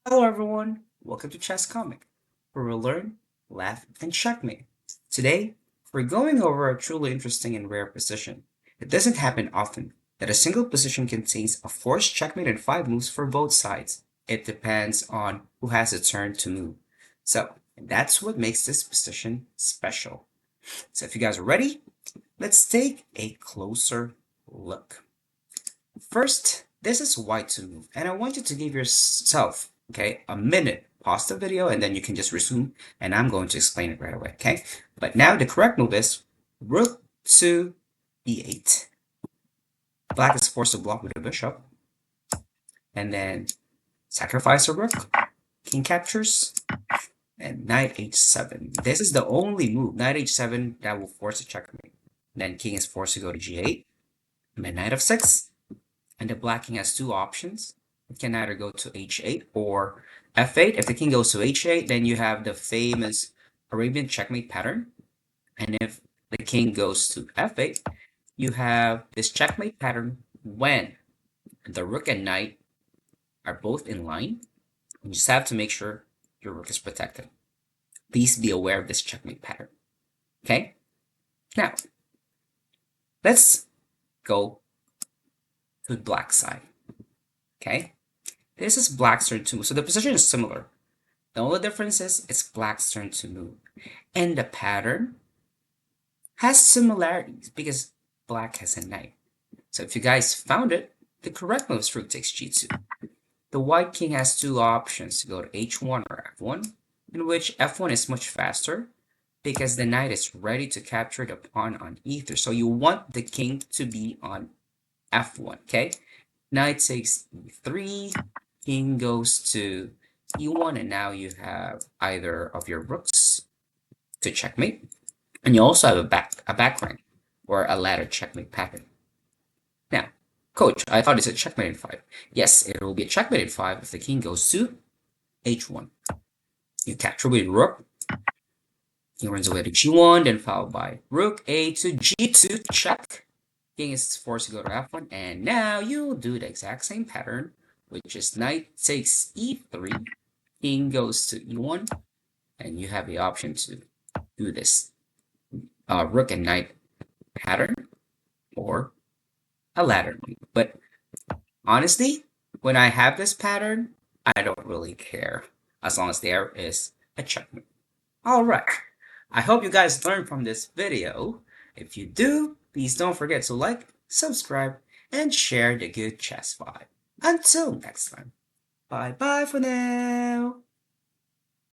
Hello everyone, welcome to Chess Comic, where we'll learn, laugh, and checkmate. Today, we're going over a truly interesting and rare position. It doesn't happen often that a single position contains a forced checkmate and 5 moves for both sides. It depends on who has a turn to move. So, that's what makes this position special. So if you guys are ready, let's take a closer look. First, this is white to move, and I want you to give yourself, okay, a minute. Pause the video, and then you can just resume, and I'm going to explain it right away, okay? But now the correct move is rook to e8. Black is forced to block with a bishop, and then sacrifice a rook. King captures, and knight h7. This is the only move, knight h7, that will force a checkmate. Then king is forced to go to g8, and then knight f6. And the black king has two options. It can either go to h8 or f8. If the king goes to h8, then you have the famous Arabian checkmate pattern. And if the king goes to f8, you have this checkmate pattern when the rook and knight are both in line. You just have to make sure your rook is protected. Please be aware of this checkmate pattern. Okay? Now, let's go to the black side. Okay? This is black's turn to move. So the position is similar. The only difference is it's black's turn to move. And the pattern has similarities because black has a knight. So if you guys found it, the correct move is rook takes g2. The white king has two options to go to h1 or f1, in which f1 is much faster because the knight is ready to capture the pawn on e3. So you want the king to be on f1, okay? Knight takes e3, king goes to e1, and now you have either of your rooks to checkmate, and you also have a back rank or a ladder checkmate pattern. Now, coach, I thought it's a checkmate in 5. Yes, it will be a checkmate in 5 if the king goes to h1. You capture with rook, king runs away to g1, then followed by rook a to g2 check. King is forced to go to f1, and now you do the exact same pattern, which is knight takes e3, king goes to e1, and you have the option to do this rook and knight pattern or a ladder move. But honestly, when I have this pattern, I don't really care as long as there is a checkmate. All right, I hope you guys learned from this video. If you do, please don't forget to like, subscribe, and share the good chess vibe. Until next time, bye bye for now.